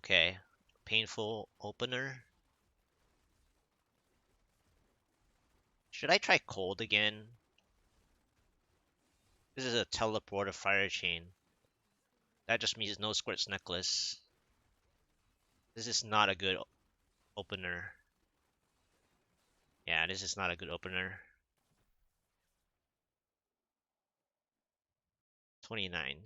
Okay. Painful opener. Should I try cold again? This is a teleport of fire chain. That just means no squirts necklace. This is not a good opener. Yeah, this is not a good opener. 29.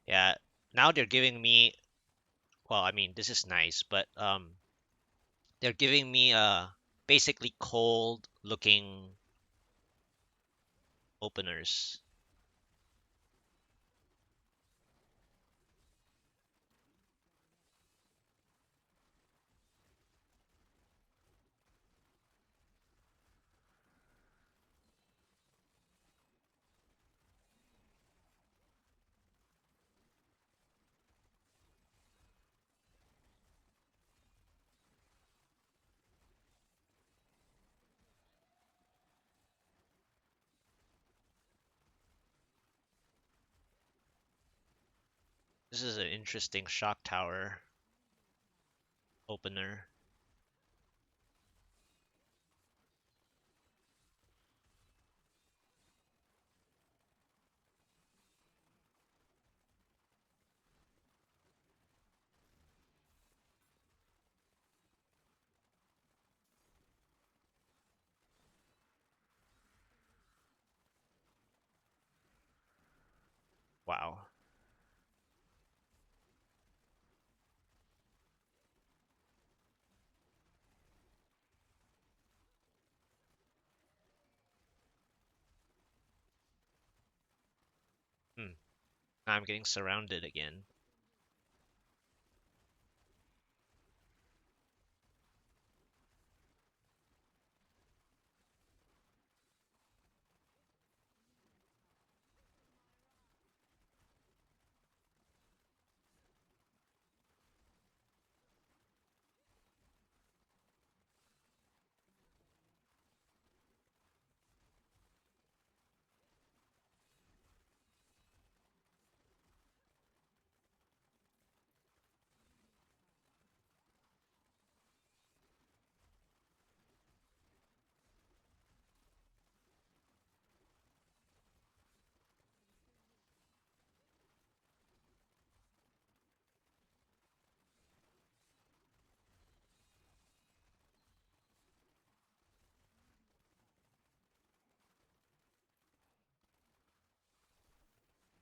Yeah, now they're giving me, well, I mean, this is nice, but they're giving me basically cold looking openers. This is an interesting shock tower opener. Wow. Hmm. Now I'm getting surrounded again.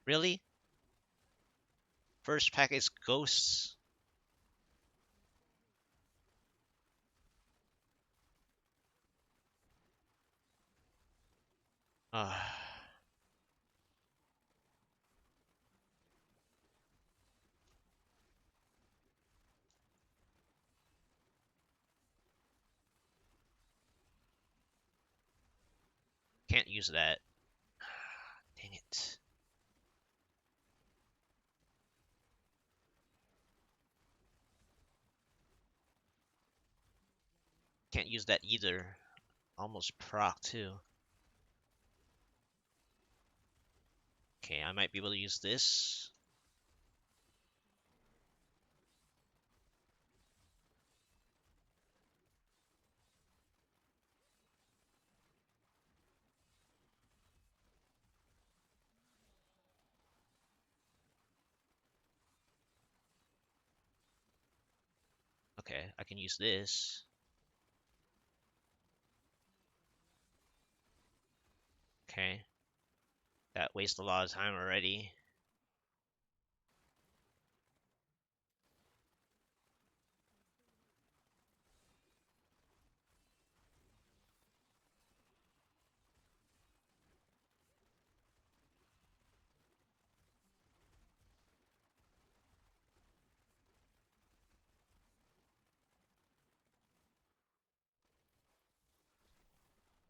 Really? First pack is ghosts. Uh, can't use that. Dang it. Can't use that either. Almost proc too. Okay, I might be able to use this. Okay, I can use this. Okay, that wastes a lot of time already.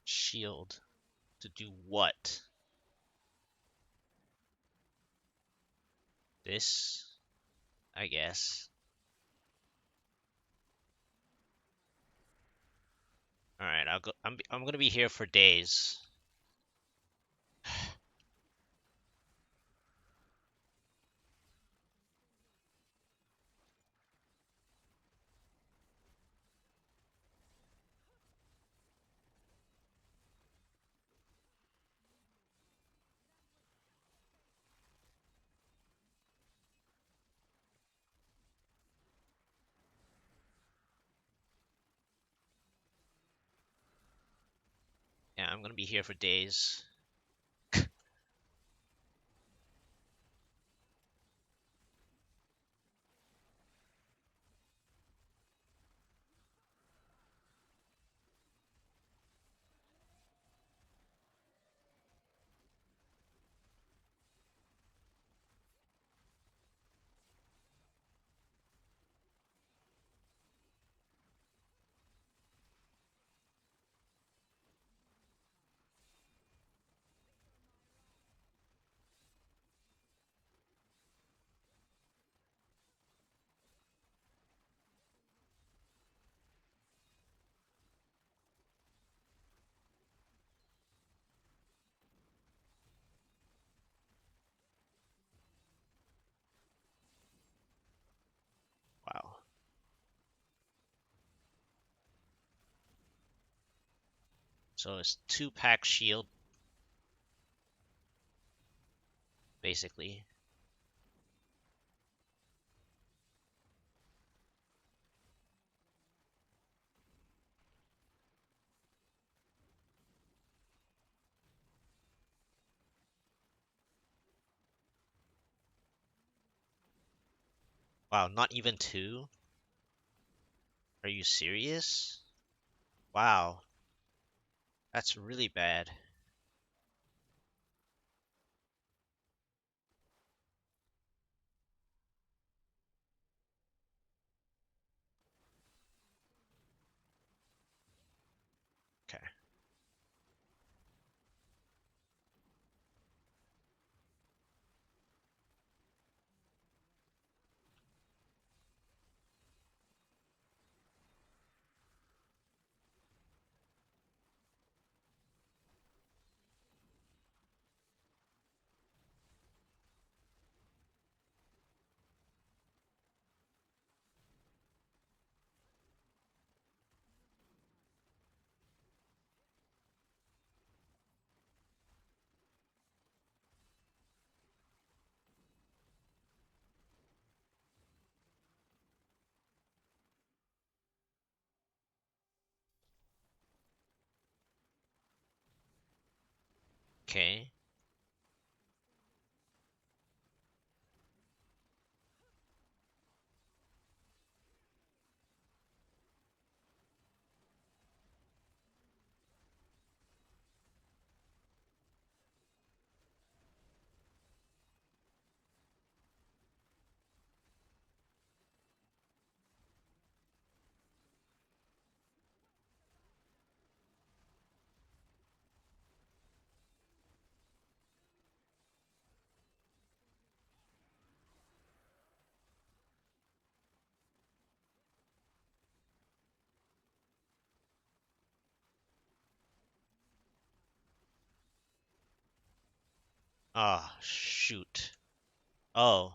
Shield. To do what? This, I guess. All right, I'll go. I'm gonna be here for days. Yeah, I'm gonna be here for days. Wow. So it's 2-pack shield, basically. Wow, not even 2? Are you serious? Wow, that's really bad. Okay. Okay. Ah, shoot. Oh,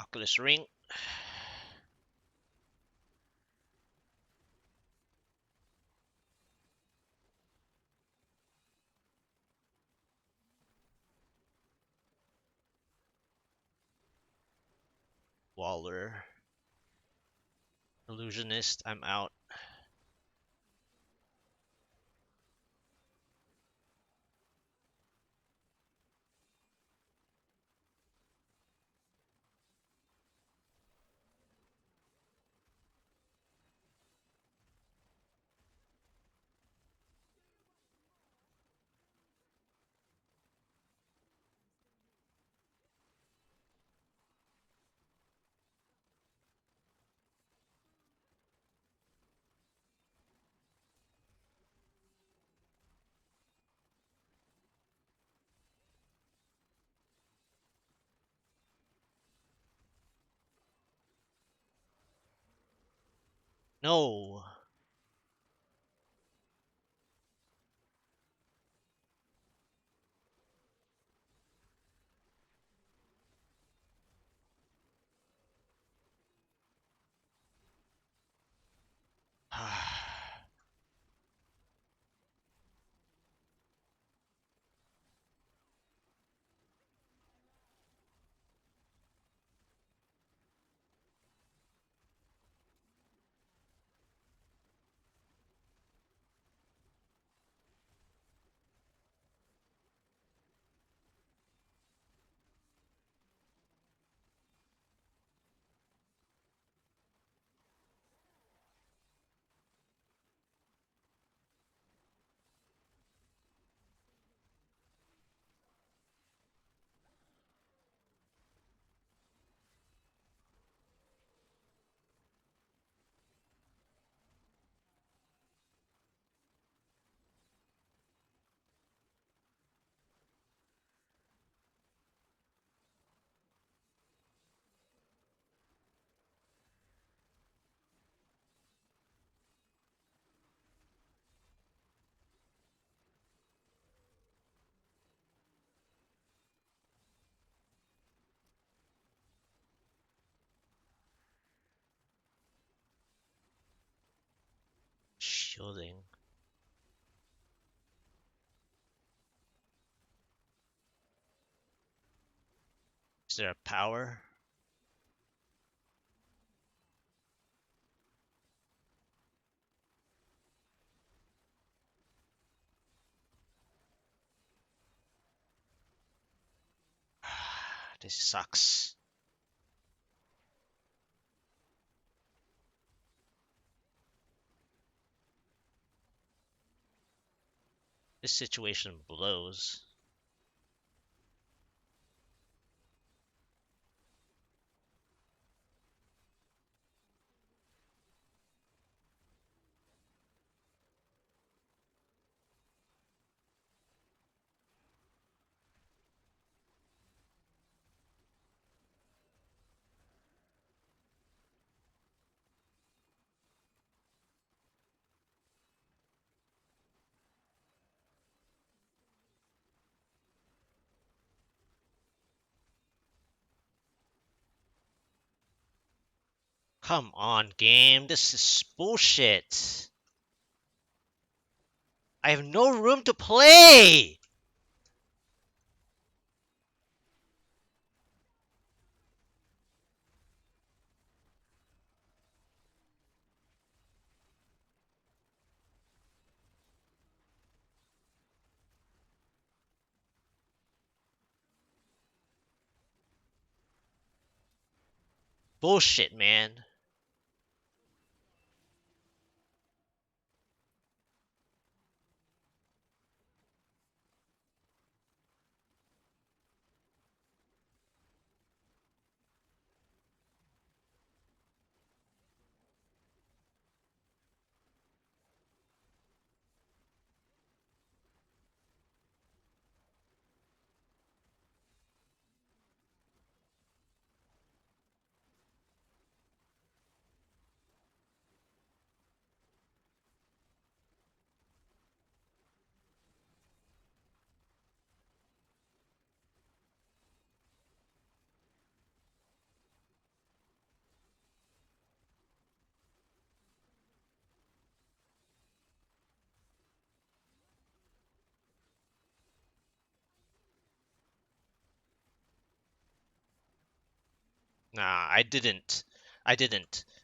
Oculus Ring. Waller. Illusionist, I'm out. No. Shielding. Is there a power? This sucks. This situation blows. Come on, game. This is bullshit. I have no room to play. Bullshit, man. Nah, I didn't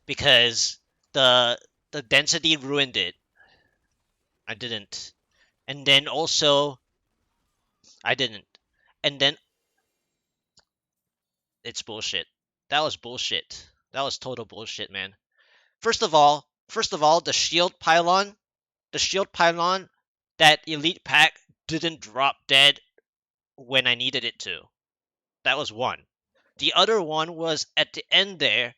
because the the density ruined it. I didn't. And then also I didn't. And then it's bullshit. That was bullshit. That was total bullshit, man. First of all, the shield pylon, that elite pack didn't drop dead when I needed it to. That was one. The other one was at the end there.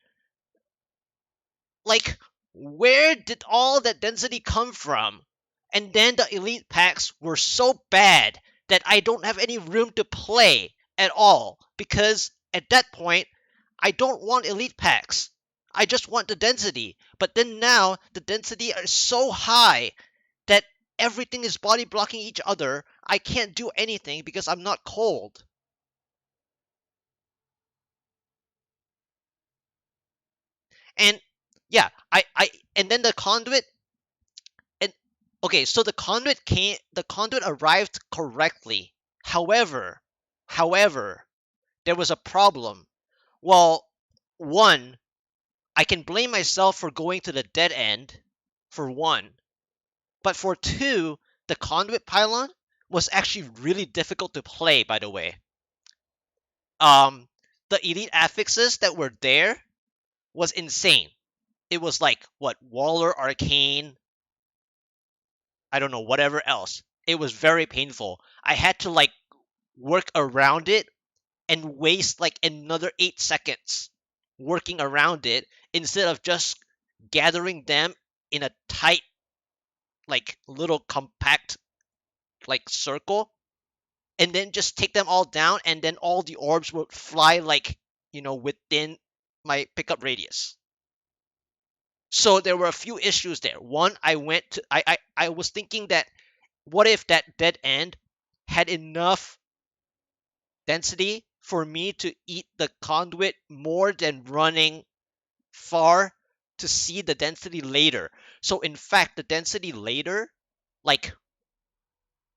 Like, where did all that density come from? And then the elite packs were so bad that I don't have any room to play at all because at that point I don't want elite packs. I just want the density. But then now the density is so high that everything is body blocking each other. I can't do anything because I'm not cold. And yeah, I and then the conduit and okay, so the conduit arrived correctly. However, however, there was a problem. Well, one, I can blame myself for going to the dead end, for one. But for two, the conduit pylon was actually really difficult to play, by the way. Um, the elite affixes that were there was insane. It was like what Waller Arcane, I don't know, whatever else. It was very painful. I had to like work around it and waste like another 8 seconds working around it instead of just gathering them in a tight, like little compact like circle and then just take them all down and then all the orbs would fly like, within my pickup radius. So there were a few issues there. One, I was thinking that what if that dead end had enough density for me to eat the conduit more than running far to see the density later. So in fact, the density later, like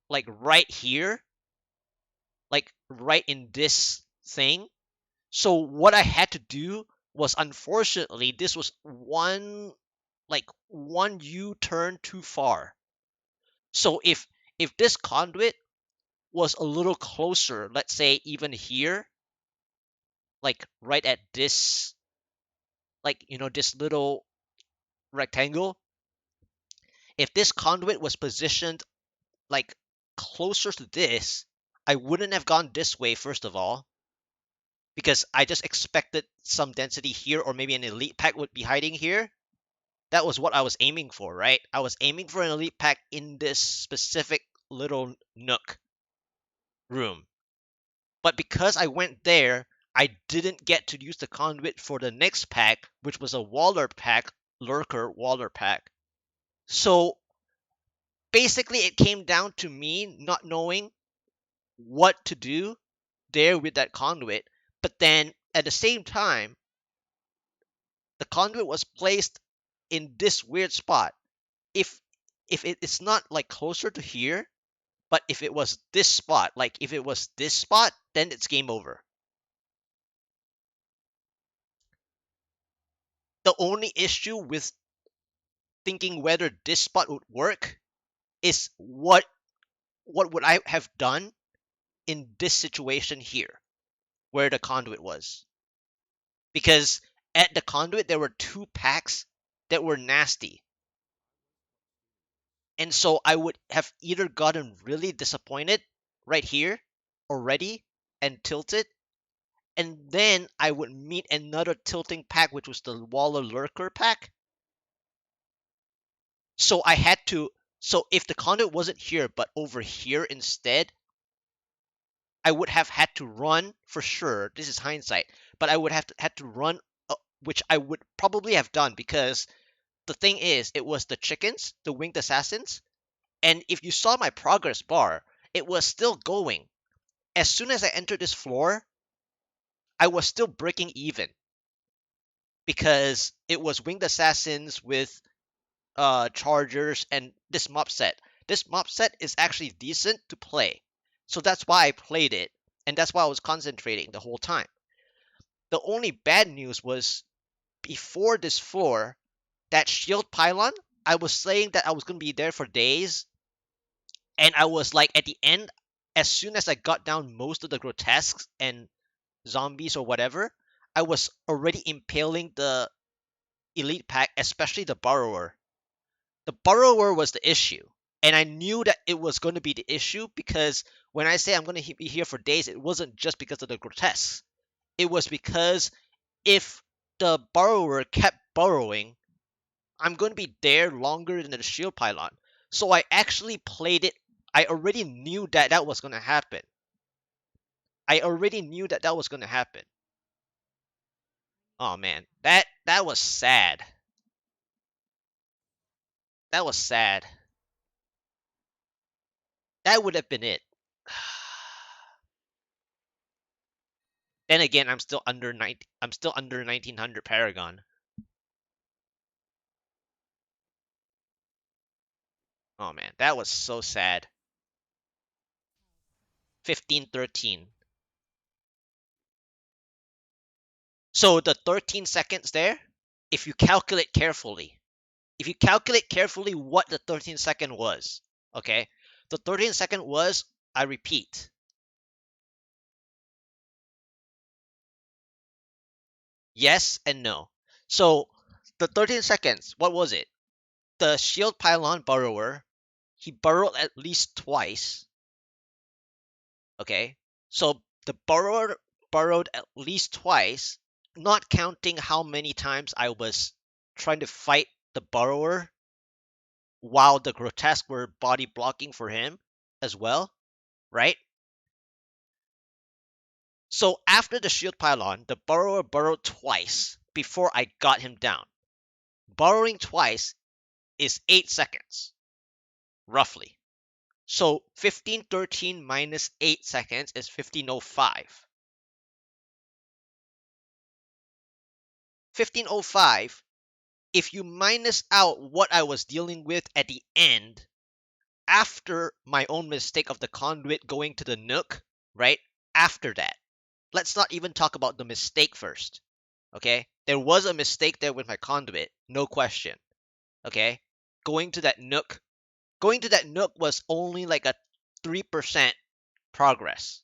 right here, like right in this thing. So what I had to do was, unfortunately, this was one U-turn too far. So if this conduit was a little closer, let's say even here, like right at this, like this little rectangle, if this conduit was positioned like closer to this, I wouldn't have gone this way first of all, because I just expected some density here, or maybe an elite pack would be hiding here. That was what I was aiming for, right? I was aiming for an elite pack in this specific little nook room. But because I went there, I didn't get to use the conduit for the next pack, which was a Waller pack, Lurker Waller pack. So basically, it came down to me not knowing what to do there with that conduit. But then at the same time, the conduit was placed in this weird spot. If it is not like closer to here, but if it was this spot, like if it was this spot, then it's game over. The only issue with thinking whether this spot would work is what would I have done in this situation here where the conduit was. Because at the conduit there were two packs that were nasty. And so I would have either gotten really disappointed right here already and tilted, and then I would meet another tilting pack, which was the Waller Lurker pack. So I had to. So if the conduit wasn't here, but over here instead, I would have had to run for sure. This is hindsight, but I would have had to run, which I would probably have done because the thing is, it was the chickens, the winged assassins, and if you saw my progress bar, it was still going. As soon as I entered this floor, I was still breaking even because it was winged assassins with chargers and this mob set. This mob set is actually decent to play, so that's why I played it, and that's why I was concentrating the whole time. The only bad news was before this floor, that shield pylon, I was saying that I was going to be there for days. And I was like, at the end, as soon as I got down most of the grotesques and zombies or whatever, I was already impaling the elite pack, especially the borrower. The borrower was the issue. And I knew that it was going to be the issue because when I say I'm going to be here for days, it wasn't just because of the grotesques. It was because if the borrower kept borrowing, I'm going to be there longer than the shield pylon. So I actually played it. I already knew that that was going to happen. I already knew that that was going to happen. Oh man, that was sad. That was sad. That would have been it. Then again, I'm still under 1900 Paragon. Oh man, that was so sad. 1513. So the 13 seconds there, if you calculate carefully, what the 13-second was, okay? The 13-second was, I repeat, yes and no. So the 13 seconds, what was it? The shield pylon borrower, he burrowed at least twice. Okay, so the borrower burrowed at least twice, not counting how many times I was trying to fight the borrower while the grotesque were body blocking for him as well, right? So after the shield pylon, the borrower burrowed twice before I got him down. Burrowing twice is 8 seconds, roughly. So 1513 minus 8 seconds is 1505. 1505, if you minus out what I was dealing with at the end, after my own mistake of the conduit going to the nook, right? After that, let's not even talk about the mistake first. Okay? There was a mistake there with my conduit, no question. Okay? Going to that nook, going to that nook was only like a 3% progress.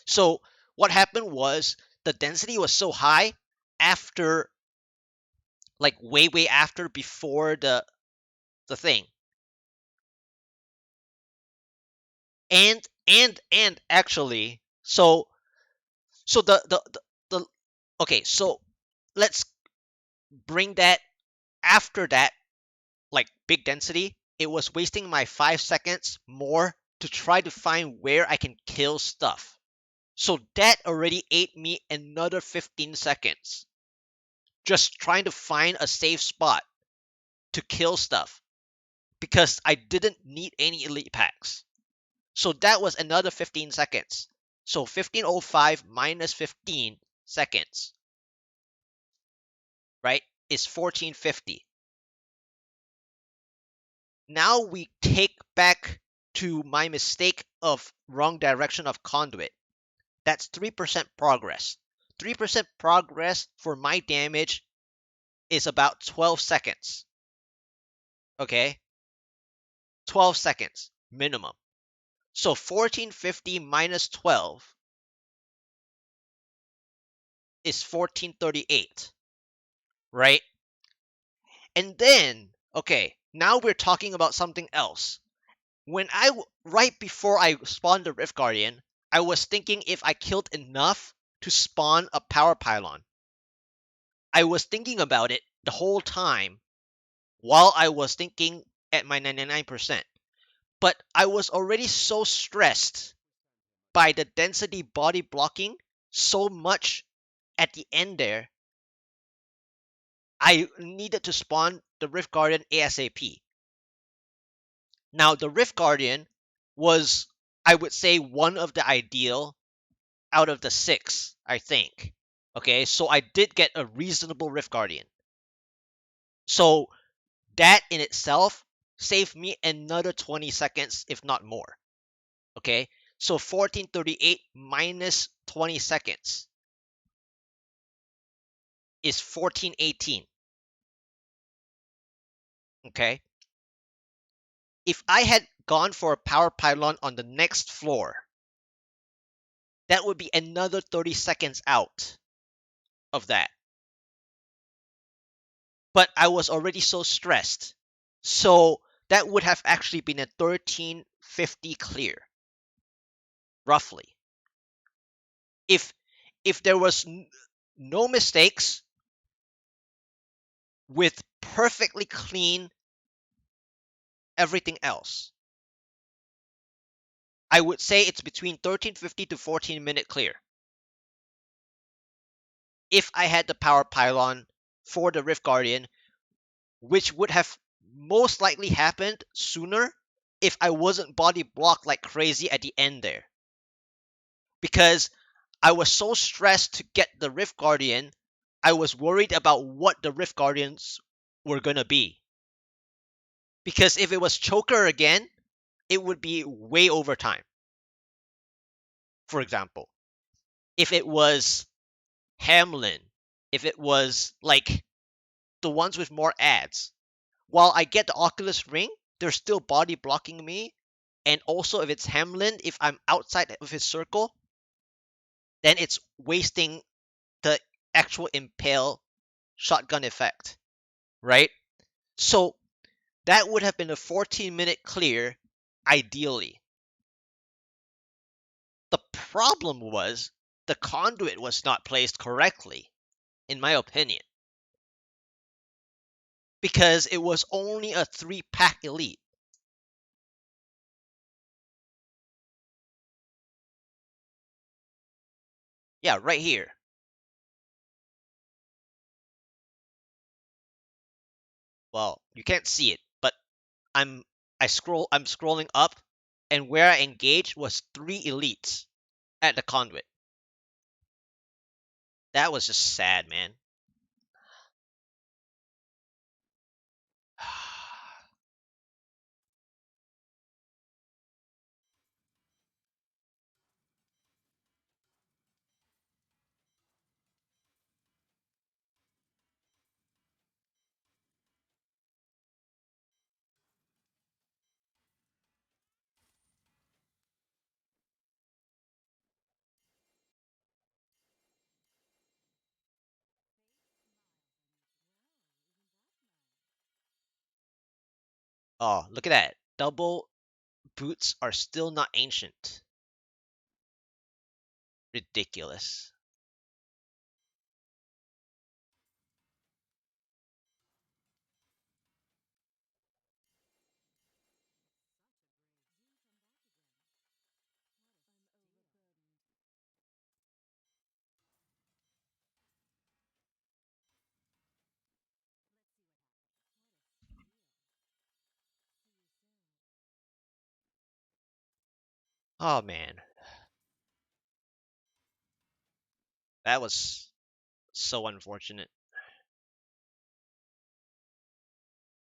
So what happened was the density was so high after, like way after, before the thing. And actually, so the okay, so let's bring that after that, like big density, it was wasting my 5 seconds more to try to find where I can kill stuff. So that already ate me another 15 seconds just trying to find a safe spot to kill stuff because I didn't need any elite packs. So that was another 15 seconds. So 1505 minus 15 seconds, right, is 1450. Now we take back to my mistake of wrong direction of conduit. That's 3% progress. 3% progress for my damage is about 12 seconds. Okay? 12 seconds minimum. So 1450 minus 12 is 1438, right? And then, okay, now we're talking about something else. Right before I spawned the Rift Guardian, I was thinking if I killed enough to spawn a power pylon. I was thinking about it the whole time while I was thinking at my 99%. But I was already so stressed by the density body blocking so much at the end there. I needed to spawn the Rift Guardian ASAP. Now, the Rift Guardian was, I would say, one of the ideal out of the six, I think. Okay, so I did get a reasonable Rift Guardian. So That in itself saved me another 20 seconds, if not more. Okay, so 1438 minus 20 seconds is 1418. Okay, if I had gone for a power pylon on the next floor, that would be another 30 seconds out of that. But I was already so stressed. So that would have actually been a 1350 clear, roughly. If there was no mistakes with perfectly clean everything else, I would say it's between 1350 to 14-minute clear. If I had the power pylon for the Rift Guardian, which would have most likely happened sooner if I wasn't body blocked like crazy at the end there. Because I was so stressed to get the Rift Guardian, I was worried about what the Rift Guardians were gonna be. Because if it was Choker again, it would be way over time. For example, if it was Hamlin, if it was like the ones with more ads, while I get the Oculus Ring, they're still body blocking me. And also, if it's Hamlin, if I'm outside of his circle, then it's wasting the actual impale shotgun effect, right? So that would have been a 14-minute clear, ideally. The problem was the conduit was not placed correctly, in my opinion, because it was only a 3-pack elite. Yeah, right here. Well, you can't see it, but I'm I'm scrolling up, and where I engaged was 3 elites at the conduit. That was just sad, man. Oh, look at that. Double boots are still not ancient. Ridiculous. Oh man, that was so unfortunate.